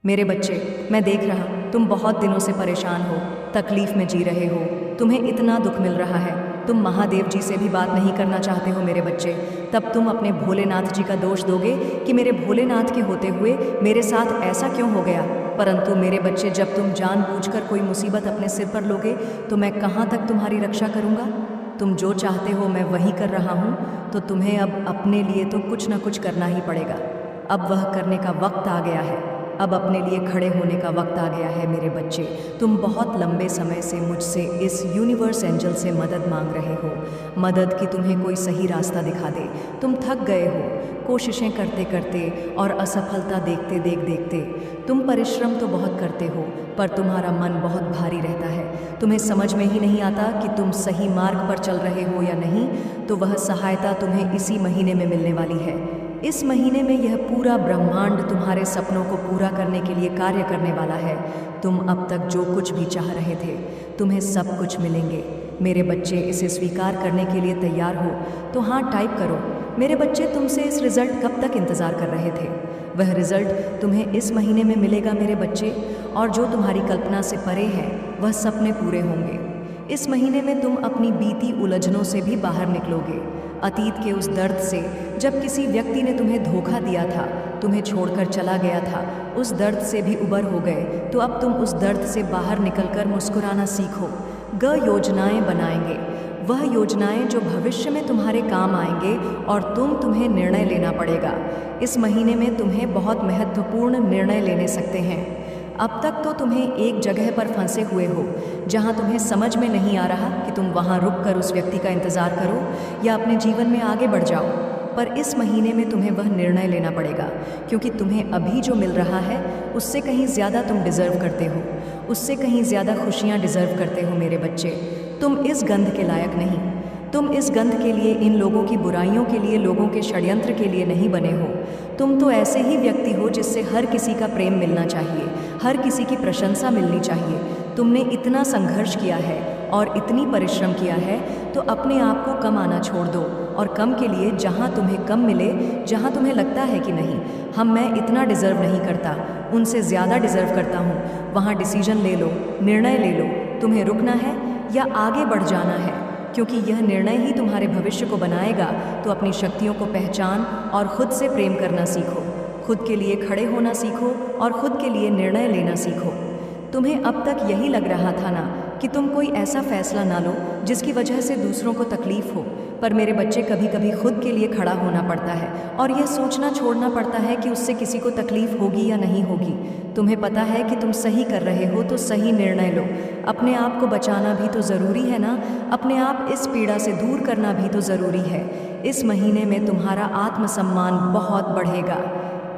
मेरे बच्चे, मैं देख रहा तुम बहुत दिनों से परेशान हो, तकलीफ में जी रहे हो, तुम्हें इतना दुख मिल रहा है। तुम महादेव जी से भी बात नहीं करना चाहते हो मेरे बच्चे। तब तुम अपने भोलेनाथ जी का दोष दोगे कि मेरे भोलेनाथ के होते हुए मेरे साथ ऐसा क्यों हो गया। परंतु मेरे बच्चे, जब तुम जानबूझकर कोई मुसीबत अपने सिर पर लोगे तो मैं कहाँ तक तुम्हारी रक्षा करूँगा। तुम जो चाहते हो मैं वही कर रहा हूँ, तो तुम्हें अब अपने लिए तो कुछ ना कुछ करना ही पड़ेगा। अब वह करने का वक्त आ गया है। अब अपने लिए खड़े होने का वक्त आ गया है मेरे बच्चे। तुम बहुत लंबे समय से मुझसे, इस यूनिवर्स एंजल से मदद मांग रहे हो, मदद की तुम्हें कोई सही रास्ता दिखा दे। तुम थक गए हो कोशिशें करते करते और असफलता देखते देखते। तुम परिश्रम तो बहुत करते हो पर तुम्हारा मन बहुत भारी रहता है। तुम्हें समझ में ही नहीं आता कि तुम सही मार्ग पर चल रहे हो या नहीं। तो वह सहायता तुम्हें इसी महीने में मिलने वाली है। इस महीने में यह पूरा ब्रह्मांड तुम्हारे सपनों को पूरा करने के लिए कार्य करने वाला है। तुम अब तक जो कुछ भी चाह रहे थे, तुम्हें सब कुछ मिलेंगे मेरे बच्चे। इसे स्वीकार करने के लिए तैयार हो तो हाँ टाइप करो। मेरे बच्चे, तुमसे इस रिज़ल्ट कब तक इंतज़ार कर रहे थे। वह रिज़ल्ट तुम्हें इस महीने में मिलेगा मेरे बच्चे। और जो तुम्हारी कल्पना से परे है वह सपने पूरे होंगे। इस महीने में तुम अपनी बीती उलझनों से भी बाहर निकलोगे। अतीत के उस दर्द से, जब किसी व्यक्ति ने तुम्हें धोखा दिया था, तुम्हें छोड़कर चला गया था, उस दर्द से भी उबर हो गए। तो अब तुम उस दर्द से बाहर निकलकर मुस्कुराना सीखो। योजनाएं बनाएंगे, वह योजनाएं जो भविष्य में तुम्हारे काम आएंगे और तुम्हें निर्णय लेना पड़ेगा। इस महीने में तुम्हें बहुत महत्वपूर्ण निर्णय लेने सकते हैं। अब तक तो तुम्हें एक जगह पर फंसे हुए हो जहां तुम्हें समझ में नहीं आ रहा कि तुम वहां रुककर उस व्यक्ति का इंतज़ार करो या अपने जीवन में आगे बढ़ जाओ। पर इस महीने में तुम्हें वह निर्णय लेना पड़ेगा, क्योंकि तुम्हें अभी जो मिल रहा है उससे कहीं ज़्यादा तुम डिज़र्व करते हो, उससे कहीं ज़्यादा खुशियाँ डिज़र्व करते हो मेरे बच्चे। तुम इस गंध के लायक नहीं। तुम इस गंध के लिए, इन लोगों की बुराइयों के लिए, लोगों के षड्यंत्र के लिए नहीं बने हो। तुम तो ऐसे ही व्यक्ति हो जिससे हर किसी का प्रेम मिलना चाहिए, हर किसी की प्रशंसा मिलनी चाहिए। तुमने इतना संघर्ष किया है और इतनी परिश्रम किया है, तो अपने आप को कम आना छोड़ दो और कम के लिए जहाँ तुम्हें कम मिले, जहाँ तुम्हें लगता है कि नहीं मैं इतना डिज़र्व नहीं करता, उनसे ज़्यादा डिज़र्व करता हूँ, वहाँ डिसीजन ले लो, निर्णय ले लो। तुम्हें रुकना है या आगे बढ़ जाना है, क्योंकि यह निर्णय ही तुम्हारे भविष्य को बनाएगा। तो अपनी शक्तियों को पहचान और खुद से प्रेम करना सीखो, खुद के लिए खड़े होना सीखो और खुद के लिए निर्णय लेना सीखो। तुम्हें अब तक यही लग रहा था ना कि तुम कोई ऐसा फैसला ना लो जिसकी वजह से दूसरों को तकलीफ हो। पर मेरे बच्चे, कभी कभी खुद के लिए खड़ा होना पड़ता है और यह सोचना छोड़ना पड़ता है कि उससे किसी को तकलीफ होगी या नहीं होगी। तुम्हें पता है कि तुम सही कर रहे हो तो सही निर्णय लो। अपने आप को बचाना भी तो ज़रूरी है ना, अपने आप इस पीड़ा से दूर करना भी तो ज़रूरी है। इस महीने में तुम्हारा आत्मसम्मान बहुत बढ़ेगा।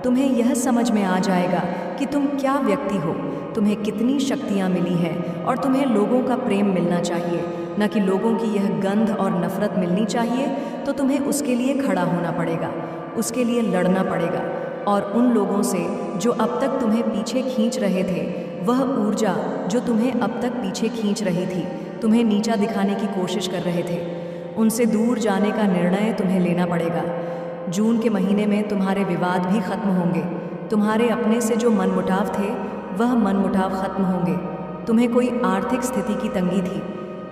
तुम्हें यह समझ में आ जाएगा कि तुम क्या व्यक्ति हो, तुम्हें कितनी शक्तियाँ मिली हैं और तुम्हें लोगों का प्रेम मिलना चाहिए, न कि लोगों की यह गंध और नफ़रत मिलनी चाहिए। तो तुम्हें उसके लिए खड़ा होना पड़ेगा, उसके लिए लड़ना पड़ेगा। और उन लोगों से जो अब तक तुम्हें पीछे खींच रहे थे, वह ऊर्जा जो तुम्हें अब तक पीछे खींच रही थी, तुम्हें नीचा दिखाने की कोशिश कर रहे थे, उनसे दूर जाने का निर्णय तुम्हें लेना पड़ेगा। जून के महीने में तुम्हारे विवाद भी खत्म होंगे। तुम्हारे अपने से जो मनमुटाव थे, वह मनमुटाव खत्म होंगे। तुम्हें कोई आर्थिक स्थिति की तंगी थी,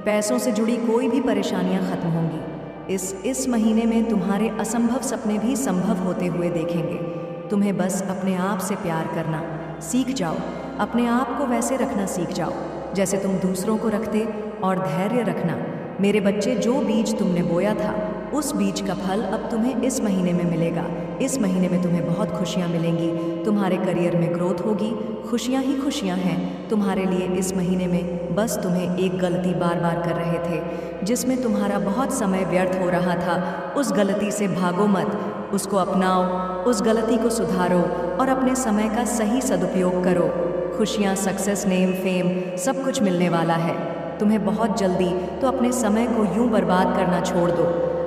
पैसों से जुड़ी कोई भी परेशानियां खत्म होंगी। इस महीने में तुम्हारे असंभव सपने भी संभव होते हुए देखेंगे। तुम्हें बस अपने आप से प्यार करना सीख जाओ, अपने आप को वैसे रखना सीख जाओ जैसे तुम दूसरों को रखते, और धैर्य रखना मेरे बच्चे। जो बीज तुमने बोया था, उस बीज का फल अब तुम्हें इस महीने में मिलेगा। इस महीने में तुम्हें बहुत खुशियाँ मिलेंगी, तुम्हारे करियर में ग्रोथ होगी, खुशियाँ ही खुशियाँ हैं तुम्हारे लिए इस महीने में। बस तुम्हें एक गलती बार बार कर रहे थे जिसमें तुम्हारा बहुत समय व्यर्थ हो रहा था, उस गलती से भागो मत, उसको अपनाओ, उस गलती को सुधारो और अपने समय का सही सदुपयोग करो। खुशियाँ, सक्सेस, नेम, फेम सब कुछ मिलने वाला है तुम्हें बहुत जल्दी। तो अपने समय को यूं बर्बाद करना छोड़ दो,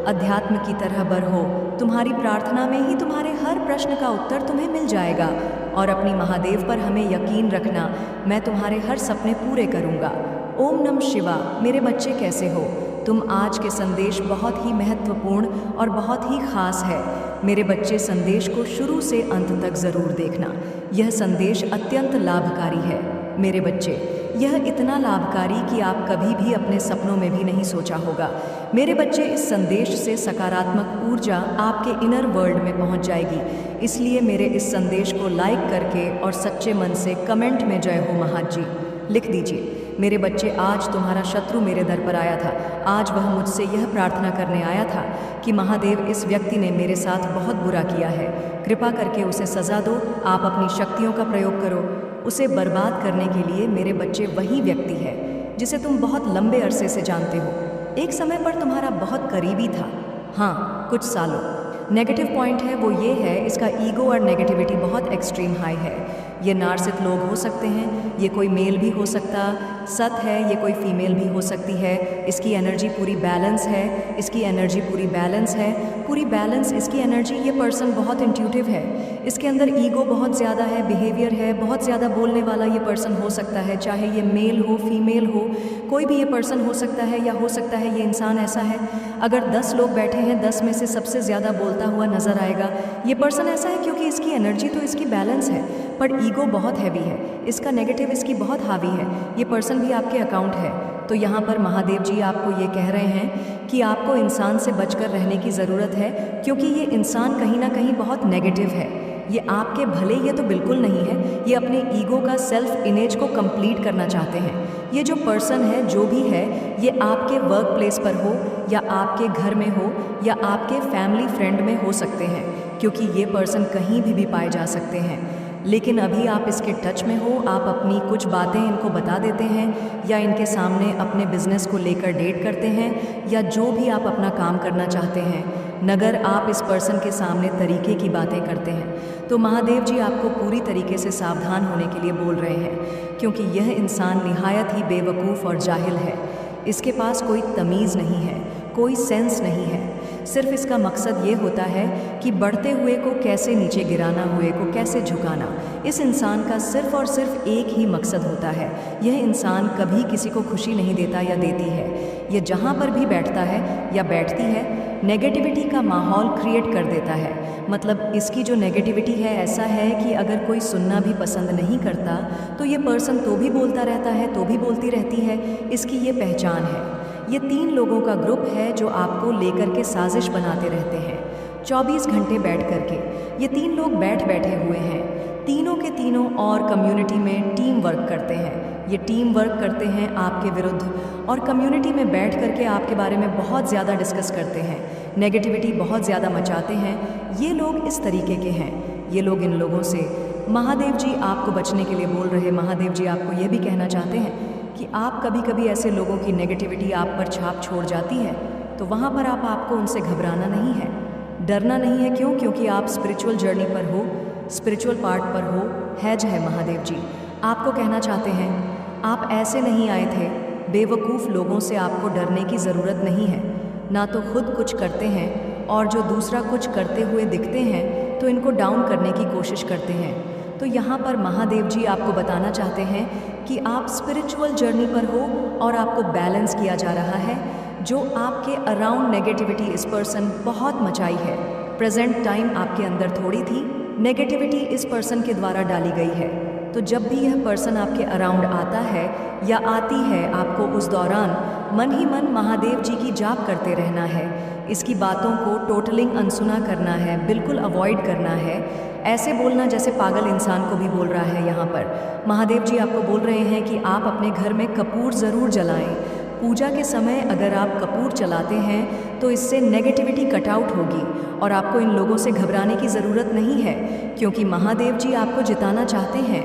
अध्यात्म की तरह बढ़ो। तुम्हारी प्रार्थना में ही तुम्हारे हर प्रश्न का उत्तर तुम्हें मिल जाएगा। और अपनी महादेव पर हमें यकीन रखना, मैं तुम्हारे हर सपने पूरे करूँगा। ओम नमः शिवा। मेरे बच्चे, कैसे हो तुम? आज के संदेश बहुत ही महत्वपूर्ण और बहुत ही खास है। मेरे बच्चे, संदेश को शुरू से अंत तक ज़रूर देखना। यह संदेश अत्यंत लाभकारी है मेरे बच्चे। यह इतना लाभकारी कि आप कभी भी अपने सपनों में भी नहीं सोचा होगा। मेरे बच्चे, इस संदेश से सकारात्मक ऊर्जा आपके इनर वर्ल्ड में पहुंच जाएगी। इसलिए मेरे इस संदेश को लाइक करके और सच्चे मन से कमेंट में जय हो महाजी लिख दीजिए। मेरे बच्चे, आज तुम्हारा शत्रु मेरे दर पर आया था। आज वह मुझसे यह प्रार्थना करने आया था कि महादेव, इस व्यक्ति ने मेरे साथ बहुत बुरा किया है, कृपा करके उसे सज़ा दो। आप अपनी शक्तियों का प्रयोग करो उसे बर्बाद करने के लिए। मेरे बच्चे, वही व्यक्ति है जिसे तुम बहुत लंबे अरसे से जानते हो, एक समय पर तुम्हारा बहुत करीबी था। हाँ, कुछ सालों। नेगेटिव पॉइंट है वो ये है, इसका ईगो और नेगेटिविटी बहुत एक्सट्रीम हाई है। ये नार्सिक लोग हो सकते हैं, ये कोई मेल भी हो सकता सत है, ये कोई फीमेल भी हो सकती है। इसकी एनर्जी पूरी बैलेंस है, इसकी एनर्जी पूरी बैलेंस है, पूरी बैलेंस इसकी एनर्जी। ये पर्सन बहुत इंट्यूटिव है, इसके अंदर ईगो बहुत ज़्यादा है, बिहेवियर है, बहुत ज़्यादा बोलने वाला ये पर्सन हो सकता है। चाहे ये मेल हो फीमेल हो, कोई भी ये पर्सन हो सकता है, या हो सकता है ये इंसान ऐसा है, अगर 10 लोग बैठे हैं 10 में से सबसे ज़्यादा बोलता हुआ नज़र आएगा। ये पर्सन ऐसा है क्योंकि इसकी एनर्जी तो इसकी बैलेंस है, पर ईगो बहुत हैवी है, इसका नेगेटिव इसकी बहुत हावी है। ये पर्सन भी आपके अकाउंट है। तो यहाँ पर महादेव जी आपको ये कह रहे हैं कि आपको इंसान से बचकर रहने की ज़रूरत है, क्योंकि ये इंसान कहीं ना कहीं बहुत नेगेटिव है। ये आपके भले ये तो बिल्कुल नहीं है, ये अपने ईगो का सेल्फ इमेज को कंप्लीट करना चाहते हैं। ये जो पर्सन है, जो भी है, ये आपके वर्क प्लेस पर हो, या आपके घर में हो, या आपके फैमिली फ्रेंड में हो सकते हैं, क्योंकि ये पर्सन कहीं भी पाए जा सकते हैं। लेकिन अभी आप इसके टच में हो, आप अपनी कुछ बातें इनको बता देते हैं, या इनके सामने अपने बिजनेस को लेकर डेट करते हैं, या जो भी आप अपना काम करना चाहते हैं, नगर आप इस पर्सन के सामने तरीके की बातें करते हैं, तो महादेव जी आपको पूरी तरीके से सावधान होने के लिए बोल रहे हैं, क्योंकि यह इंसान निहायत ही बेवकूफ़ और जाहिल है। इसके पास कोई तमीज़ नहीं है, कोई सेंस नहीं है। सिर्फ इसका मकसद ये होता है कि बढ़ते हुए को कैसे नीचे गिराना, हुए को कैसे झुकाना। इस इंसान का सिर्फ और सिर्फ एक ही मकसद होता है। यह इंसान कभी किसी को खुशी नहीं देता या देती है। ये जहाँ पर भी बैठता है या बैठती है, नेगेटिविटी का माहौल क्रिएट कर देता है। मतलब इसकी जो नेगेटिविटी है, ऐसा है कि अगर कोई सुनना भी पसंद नहीं करता तो ये पर्सन तो भी बोलता रहता है, तो भी बोलती रहती है। इसकी ये पहचान है। ये 3 लोगों का ग्रुप है जो आपको लेकर के साजिश बनाते रहते हैं 24 घंटे बैठ करके। ये 3 लोग बैठे हुए हैं, तीनों के तीनों, और कम्युनिटी में टीम वर्क करते हैं। ये टीम वर्क करते हैं आपके विरुद्ध, और कम्युनिटी में बैठ करके आपके बारे में बहुत ज़्यादा डिस्कस करते हैं, नेगेटिविटी बहुत ज़्यादा मचाते हैं। ये लोग इस तरीके के हैं। ये लोग इन लोगों से महादेव जी आपको बचने के लिए बोल रहे। महादेव जी आपको ये भी कहना चाहते हैं कि आप कभी कभी ऐसे लोगों की नेगेटिविटी आप पर छाप छोड़ जाती है, तो वहाँ पर आपको उनसे घबराना नहीं है, डरना नहीं है। क्यों? क्योंकि आप स्पिरिचुअल जर्नी पर हो, स्पिरिचुअल पार्ट पर हो, है जो है महादेव जी आपको कहना चाहते हैं। आप ऐसे नहीं आए थे। बेवकूफ़ लोगों से आपको डरने की ज़रूरत नहीं है। ना तो खुद कुछ करते हैं, और जो दूसरा कुछ करते हुए दिखते हैं तो इनको डाउन करने की कोशिश करते हैं। तो यहाँ पर महादेव जी आपको बताना चाहते हैं कि आप स्पिरिचुअल जर्नी पर हो, और आपको बैलेंस किया जा रहा है। जो आपके अराउंड नेगेटिविटी इस पर्सन बहुत मचाई है, प्रेजेंट टाइम आपके अंदर थोड़ी थी, नेगेटिविटी इस पर्सन के द्वारा डाली गई है। तो जब भी यह पर्सन आपके अराउंड आता है या आती है, आपको उस दौरान मन ही मन महादेव जी की जाप करते रहना है। इसकी बातों को टोटलिंग अनसुना करना है, बिल्कुल अवॉइड करना है। ऐसे बोलना जैसे पागल इंसान को भी बोल रहा है। यहाँ पर महादेव जी आपको बोल रहे हैं कि आप अपने घर में कपूर ज़रूर जलाएं। पूजा के समय अगर आप कपूर चलाते हैं तो इससे नेगेटिविटी कट आउट होगी, और आपको इन लोगों से घबराने की ज़रूरत नहीं है, क्योंकि महादेव जी आपको जिताना चाहते हैं।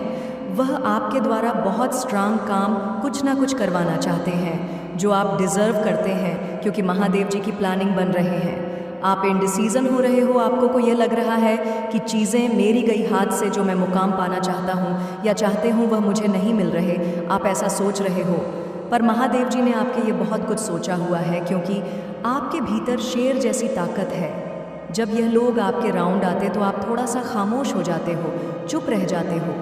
वह आपके द्वारा बहुत स्ट्रांग काम कुछ ना कुछ करवाना चाहते हैं, जो आप डिज़र्व करते हैं, क्योंकि महादेव जी की प्लानिंग बन रहे हैं। आप इंडिसीजन हो रहे हो, आपको को ये लग रहा है कि चीज़ें मेरी गई हाथ से, जो मैं मुकाम पाना चाहता हूँ या चाहते हूँ वह मुझे नहीं मिल रहे। आप ऐसा सोच रहे हो, पर महादेव जी ने आपके ये बहुत कुछ सोचा हुआ है, क्योंकि आपके भीतर शेर जैसी ताकत है। जब यह लोग आपके राउंड आते तो आप थोड़ा सा खामोश हो जाते हो, चुप रह जाते हो।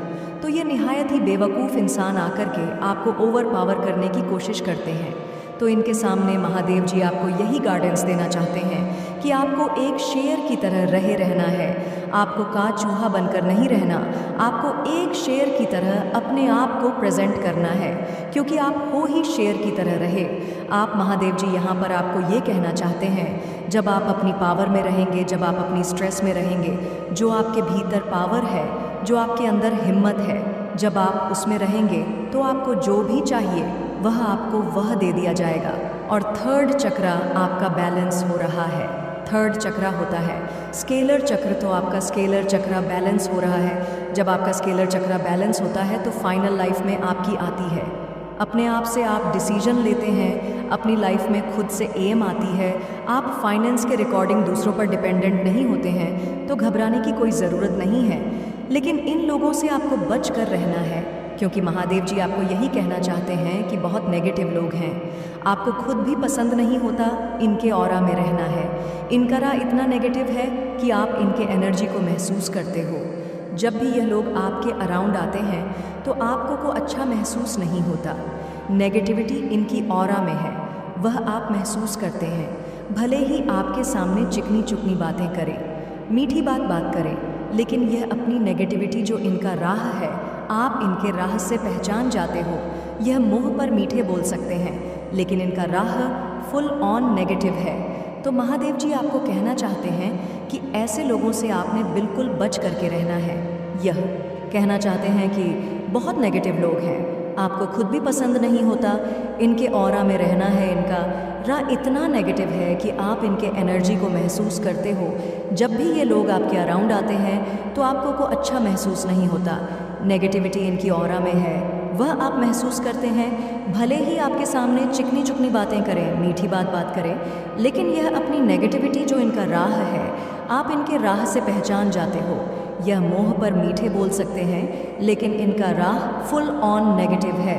तो ये निहायत ही बेवकूफ़ इंसान आकर के आपको ओवर पावर करने की कोशिश करते हैं। तो इनके सामने महादेव जी आपको यही गाइडेंस देना चाहते हैं कि आपको एक शेर की तरह रहे रहना है। आपको का चूहा बनकर नहीं रहना, आपको एक शेर की तरह अपने आप को प्रेजेंट करना है, क्योंकि आप हो ही शेर की तरह रहे। आप महादेव जी यहाँ पर आपको ये कहना चाहते हैं, जब आप अपनी पावर में रहेंगे, जब आप अपनी स्ट्रेस में रहेंगे, जो आपके भीतर पावर है, जो आपके अंदर हिम्मत है, जब आप उसमें रहेंगे तो आपको जो भी चाहिए वह आपको वह दे दिया जाएगा। और थर्ड चक्रा आपका बैलेंस हो रहा है। थर्ड चक्रा होता है स्केलर चक्र, तो आपका स्केलर चक्रा बैलेंस हो रहा है। जब आपका स्केलर चक्रा बैलेंस होता है तो फाइनल लाइफ में आपकी आती है, अपने आप से आप डिसीजन लेते हैं, अपनी लाइफ में खुद से एम आती है, आप फाइनेंस के रिकॉर्डिंग दूसरों पर डिपेंडेंट नहीं होते हैं, तो घबराने की कोई ज़रूरत नहीं है। लेकिन इन लोगों से आपको बच कर रहना है, क्योंकि महादेव जी आपको यही कहना चाहते हैं कि बहुत नेगेटिव लोग हैं। आपको खुद भी पसंद नहीं होता इनके ऑरा में रहना है। इनका राह इतना नेगेटिव है कि आप इनके एनर्जी को महसूस करते हो। जब भी यह लोग आपके अराउंड आते हैं तो आपको को अच्छा महसूस नहीं होता। नेगेटिविटी इनकी ऑरा में है, वह आप महसूस करते हैं। भले ही आपके सामने चिकनी चुकनी बातें करें, मीठी बात करें, लेकिन यह अपनी नेगेटिविटी जो इनका राह है, आप इनके राह से पहचान जाते हो। यह मुंह पर मीठे बोल सकते हैं, लेकिन इनका राह फुल ऑन नेगेटिव है। तो महादेव जी आपको कहना चाहते हैं कि ऐसे लोगों से आपने बिल्कुल बच करके रहना है। यह कहना चाहते हैं कि बहुत नेगेटिव लोग हैं, आपको खुद भी पसंद नहीं होता, इनके ऑरा में रहना है। इनका राह इतना नेगेटिव है कि आप इनके एनर्जी को महसूस करते हो। जब भी ये लोग आपके अराउंड आते हैं तो आपको को अच्छा महसूस नहीं होता। नेगेटिविटी इनकी ऑरा में है, वह आप महसूस करते हैं। भले ही आपके सामने चिकनी चुकनी बातें करें, मीठी बात करें, लेकिन यह अपनी नेगेटिविटी जो इनका राह है, आप इनके राह से पहचान जाते हो। यह मुंह पर मीठे बोल सकते हैं, लेकिन इनका राह फुल ऑन नेगेटिव है।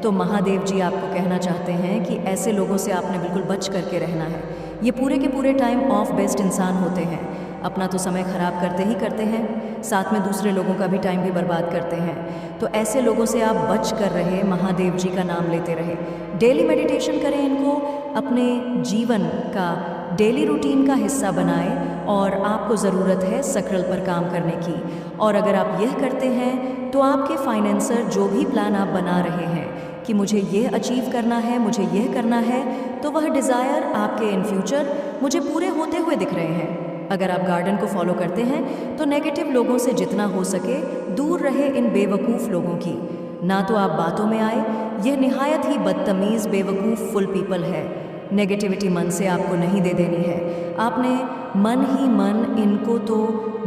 तो महादेव जी आपको कहना चाहते हैं कि ऐसे लोगों से आपने बिल्कुल बच करके रहना है। ये पूरे के पूरे टाइम ऑफ बेस्ट इंसान होते हैं, अपना तो समय खराब करते ही करते हैं, साथ में दूसरे लोगों का भी टाइम भी बर्बाद करते हैं। तो ऐसे लोगों से आप बच कर रहे, महादेव जी का नाम लेते रहे। डेली मेडिटेशन करें, इनको अपने जीवन का डेली रूटीन का हिस्सा बनाएं। और आपको ज़रूरत है सक्रिय पर काम करने की। और अगर आप यह करते हैं तो आपके फाइनेंसर जो भी प्लान आप बना रहे हैं कि मुझे यह अचीव करना है, मुझे यह करना है, तो वह डिज़ायर आपके इन फ्यूचर मुझे पूरे होते हुए दिख रहे हैं। अगर आप गार्डन को फॉलो करते हैं तो नेगेटिव लोगों से जितना हो सके दूर रहे, इन बेवकूफ़ लोगों की। ना तो आप बातों में आए, यह निहायत ही बदतमीज़ बेवकूफ़ फुल पीपल है। नेगेटिविटी मन से आपको नहीं दे देनी है। आपने मन ही मन इनको तो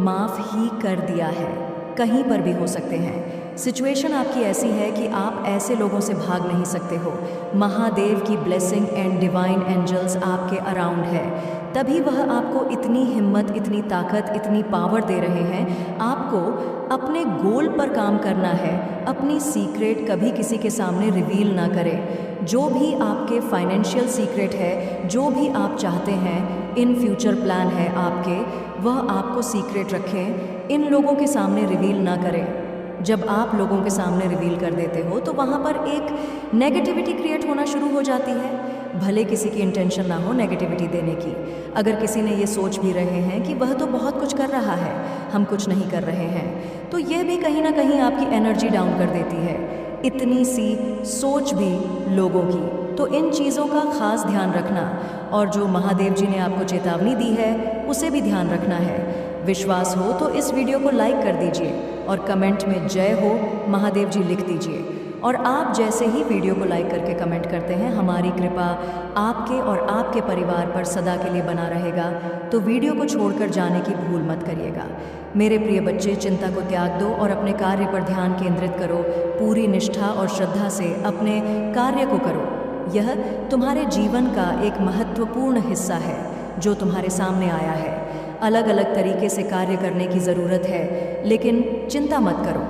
माफ़ ही कर दिया है, कहीं पर भी हो सकते हैं। सिचुएशन आपकी ऐसी है कि आप ऐसे लोगों से भाग नहीं सकते हो। महादेव की ब्लेसिंग एंड डिवाइन एंजल्स आपके अराउंड है, तभी वह आपको इतनी हिम्मत, इतनी ताकत, इतनी पावर दे रहे हैं। आपको अपने गोल पर काम करना है। अपनी सीक्रेट कभी किसी के सामने रिवील ना करें। जो भी आपके फाइनेंशियल सीक्रेट है, जो भी आप चाहते हैं, इन फ्यूचर प्लान है आपके, वह आपको सीक्रेट रखें, इन लोगों के सामने रिवील ना करें। जब आप लोगों के सामने रिवील कर देते हो तो वहाँ पर एक नेगेटिविटी क्रिएट होना शुरू हो जाती है। भले किसी की इंटेंशन ना हो नेगेटिविटी देने की, अगर किसी ने ये सोच भी रहे हैं कि वह तो बहुत कुछ कर रहा है, हम कुछ नहीं कर रहे हैं, तो यह भी कहीं ना कहीं आपकी एनर्जी डाउन कर देती है। इतनी सी सोच भी लोगों की, तो इन चीज़ों का खास ध्यान रखना। और जो महादेव जी ने आपको चेतावनी दी है उसे भी ध्यान रखना है। विश्वास हो तो इस वीडियो को लाइक कर दीजिए और कमेंट में जय हो महादेव जी लिख दीजिए। और आप जैसे ही वीडियो को लाइक करके कमेंट करते हैं, हमारी कृपा आपके और आपके परिवार पर सदा के लिए बना रहेगा। तो वीडियो को छोड़कर जाने की भूल मत करिएगा। मेरे प्रिय बच्चे, चिंता को त्याग दो और अपने कार्य पर ध्यान केंद्रित करो। पूरी निष्ठा और श्रद्धा से अपने कार्य को करो। यह तुम्हारे जीवन का एक महत्वपूर्ण हिस्सा है जो तुम्हारे सामने आया है। अलग अलग तरीके से कार्य करने की ज़रूरत है, लेकिन चिंता मत करो।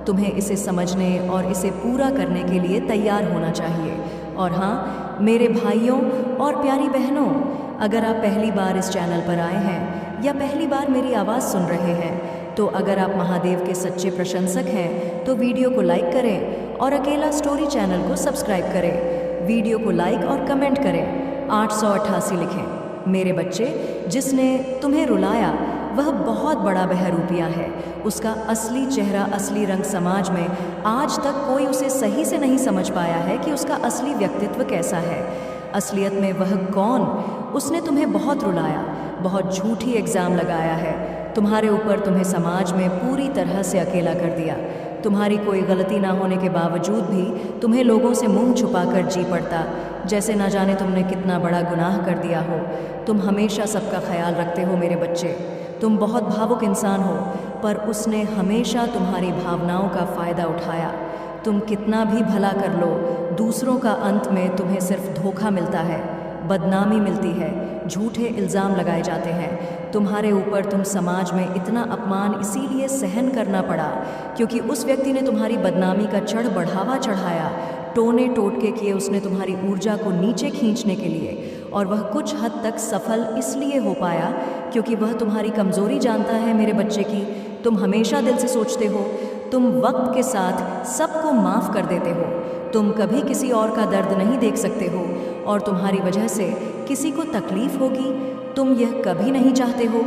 तुम्हें इसे समझने और इसे पूरा करने के लिए तैयार होना चाहिए। और हाँ, मेरे भाइयों और प्यारी बहनों, अगर आप पहली बार इस चैनल पर आए हैं या पहली बार मेरी आवाज़ सुन रहे हैं, तो अगर आप महादेव के सच्चे प्रशंसक हैं तो वीडियो को लाइक करें और अकेला स्टोरी चैनल को सब्सक्राइब करें। वीडियो को लाइक और कमेंट करें, 888 लिखें। मेरे बच्चे, जिसने तुम्हें रुलाया वह बहुत बड़ा बहरूपिया है। उसका असली चेहरा, असली रंग समाज में आज तक कोई उसे सही से नहीं समझ पाया है कि उसका असली व्यक्तित्व कैसा है। असलियत में वह कौन? उसने तुम्हें बहुत रुलाया, बहुत झूठी इल्ज़ाम लगाया है तुम्हारे ऊपर, तुम्हें समाज में पूरी तरह से अकेला कर दिया। तुम्हारी कोई गलती ना होने के बावजूद भी तुम्हें लोगों से मुंह छुपाकर जी पड़ता, जैसे ना जाने तुमने कितना बड़ा गुनाह कर दिया हो। तुम हमेशा सबका ख्याल रखते हो मेरे बच्चे, तुम बहुत भावुक इंसान हो, पर उसने हमेशा तुम्हारी भावनाओं का फ़ायदा उठाया। तुम कितना भी भला कर लो, दूसरों का अंत में तुम्हें सिर्फ धोखा मिलता है, बदनामी मिलती है, झूठे इल्ज़ाम लगाए जाते हैं तुम्हारे ऊपर। तुम समाज में इतना अपमान इसीलिए सहन करना पड़ा क्योंकि उस व्यक्ति ने तुम्हारी बदनामी का चढ़ बढ़ावा चढ़ाया, टोने टोटके किए उसने तुम्हारी ऊर्जा को नीचे खींचने के लिए। और वह कुछ हद तक सफल इसलिए हो पाया क्योंकि वह तुम्हारी कमज़ोरी जानता है मेरे बच्चे की। तुम हमेशा दिल से सोचते हो, तुम वक्त के साथ सबको माफ़ कर देते हो, तुम कभी किसी और का दर्द नहीं देख सकते हो और तुम्हारी वजह से किसी को तकलीफ़ होगी तुम यह कभी नहीं चाहते हो।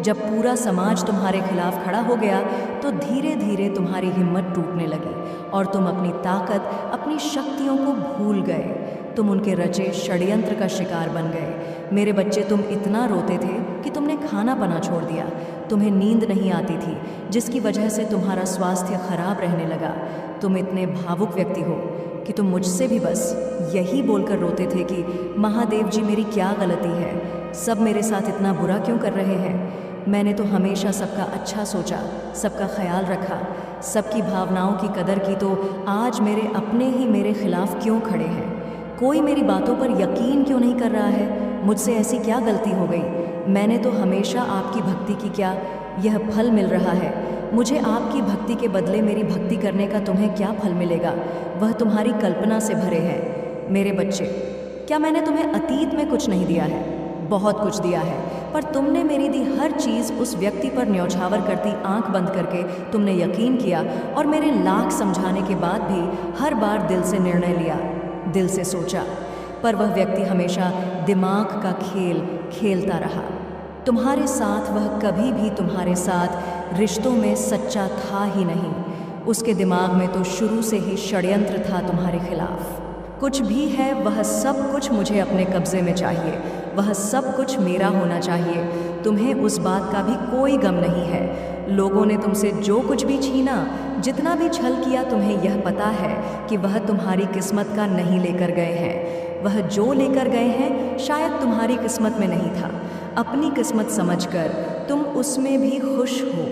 जब पूरा समाज तुम्हारे खिलाफ खड़ा हो गया तो धीरे धीरे तुम्हारी हिम्मत टूटने लगी और तुम अपनी ताकत, अपनी शक्तियों को भूल गए। तुम उनके रचे षड्यंत्र का शिकार बन गए। मेरे बच्चे, तुम इतना रोते थे कि तुमने खाना पना छोड़ दिया, तुम्हें नींद नहीं आती थी जिसकी वजह से तुम्हारा स्वास्थ्य खराब रहने लगा। तुम इतने भावुक व्यक्ति हो कि तुम मुझसे भी बस यही बोलकर रोते थे कि महादेव जी मेरी क्या गलती है, सब मेरे साथ इतना बुरा क्यों कर रहे हैं। मैंने तो हमेशा सबका अच्छा सोचा, सबका ख्याल रखा, सबकी भावनाओं की कदर की, तो आज मेरे अपने ही मेरे खिलाफ क्यों खड़े हैं? कोई मेरी बातों पर यकीन क्यों नहीं कर रहा है? मुझसे ऐसी क्या गलती हो गई? मैंने तो हमेशा आपकी भक्ति की, क्या यह फल मिल रहा है? मुझे आपकी भक्ति के बदले मेरी भक्ति करने का तुम्हें क्या फल मिलेगा? वह तुम्हारी कल्पना से भरे हैं। मेरे बच्चे, क्या मैंने तुम्हें अतीत में कुछ नहीं दिया है? बहुत कुछ दिया है, पर तुमने मेरी दी हर चीज़ उस व्यक्ति पर न्यौछावर करती आंख बंद करके तुमने यकीन किया और मेरे लाख समझाने के बाद भी हर बार दिल से निर्णय लिया, दिल से सोचा, पर वह व्यक्ति हमेशा दिमाग का खेल खेलता रहा। तुम्हारे साथ वह कभी भी तुम्हारे साथ रिश्तों में सच्चा था ही नहीं। उसके दिमाग में तो शुरू से ही षड्यंत्र था तुम्हारे खिलाफ। कुछ भी है वह सब कुछ मुझे अपने कब्जे में चाहिए, वह सब कुछ मेरा होना चाहिए। तुम्हें उस बात का भी कोई गम नहीं है। लोगों ने तुमसे जो कुछ भी छीना, जितना भी छल किया, तुम्हें यह पता है कि वह तुम्हारी किस्मत का नहीं लेकर गए हैं। वह जो लेकर गए हैं शायद तुम्हारी किस्मत में नहीं था। अपनी किस्मत समझकर तुम उसमें भी खुश हो।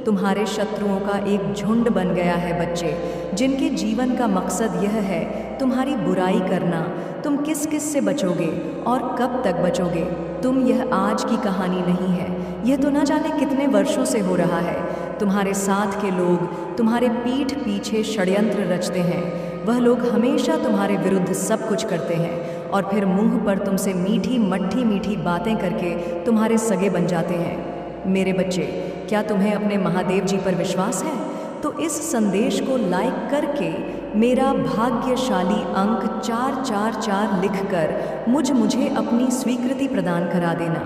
तुम्हारे शत्रुओं का एक झुंड बन गया है बच्चे, जिनके जीवन का मकसद यह है तुम्हारी बुराई करना। तुम किस किस से बचोगे और कब तक बचोगे? तुम यह आज की कहानी नहीं है, यह तो ना जाने कितने वर्षों से हो रहा है। तुम्हारे साथ के लोग तुम्हारे पीठ पीछे षड्यंत्र रचते हैं। वह लोग हमेशा तुम्हारे विरुद्ध सब कुछ करते हैं और फिर मुंह पर तुमसे मीठी मट्ठी मीठी बातें करके तुम्हारे सगे बन जाते हैं। मेरे बच्चे, क्या तुम्हें अपने महादेव जी पर विश्वास है? तो इस संदेश को लाइक करके मेरा भाग्यशाली अंक 444 लिखकर मुझे अपनी स्वीकृति प्रदान करा देना।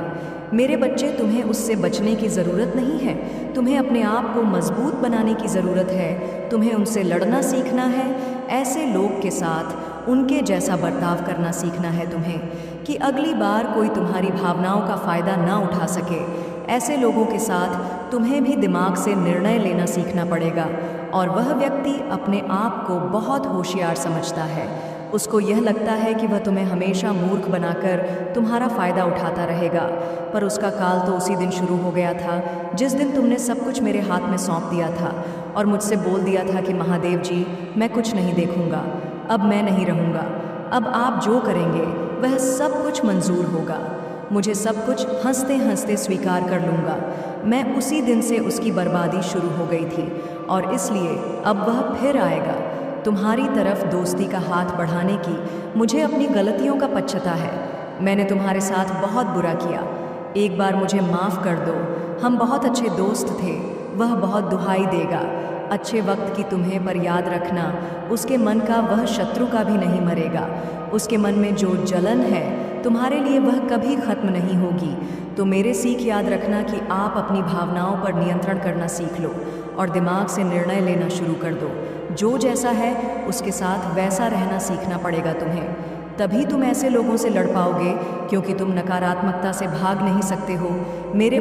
मेरे बच्चे, तुम्हें उससे बचने की ज़रूरत नहीं है, तुम्हें अपने आप को मजबूत बनाने की ज़रूरत है। तुम्हें उनसे लड़ना सीखना है, ऐसे लोग के साथ उनके जैसा बर्ताव करना सीखना है तुम्हें, कि अगली बार कोई तुम्हारी भावनाओं का फ़ायदा ना उठा सके। ऐसे लोगों के साथ तुम्हें भी दिमाग से निर्णय लेना सीखना पड़ेगा। और वह व्यक्ति अपने आप को बहुत होशियार समझता है। उसको यह लगता है कि वह तुम्हें हमेशा मूर्ख बनाकर तुम्हारा फ़ायदा उठाता रहेगा, पर उसका काल तो उसी दिन शुरू हो गया था जिस दिन तुमने सब कुछ मेरे हाथ में सौंप दिया था और मुझसे बोल दिया था कि महादेव जी, मैं कुछ नहीं देखूंगा, अब मैं नहीं रहूँगा, अब आप जो करेंगे वह सब कुछ मंजूर होगा। मुझे सब कुछ हंसते हंसते स्वीकार कर लूँगा। मैं उसी दिन से उसकी बर्बादी शुरू हो गई थी और इसलिए अब वह फिर आएगा। तुम्हारी तरफ दोस्ती का हाथ बढ़ाने की मुझे अपनी गलतियों का पछता है। मैंने तुम्हारे साथ बहुत बुरा किया, एक बार मुझे माफ़ कर दो। हम बहुत अच्छे दोस्त थे, वह बहुत दुहाई देगा। अच्छे वक्त की तुम्हें पर याद रखना, उसके मन का वह शत्रु का भी नहीं मरेगा। उसके मन में जो जलन है तुम्हारे लिए वह कभी खत्म नहीं होगी। तो मेरे सीख याद रखना कि आप अपनी भावनाओं पर नियंत्रण करना सीख लो और दिमाग से निर्णय लेना शुरू कर दो। जो जैसा है उसके साथ वैसा रहना सीखना पड़ेगा तुम्हें। तभी तुम ऐसे लोगों से लड़ पाओगे, क्योंकि तुम नकारात्मकता से भाग नहीं सकते हो। मेरे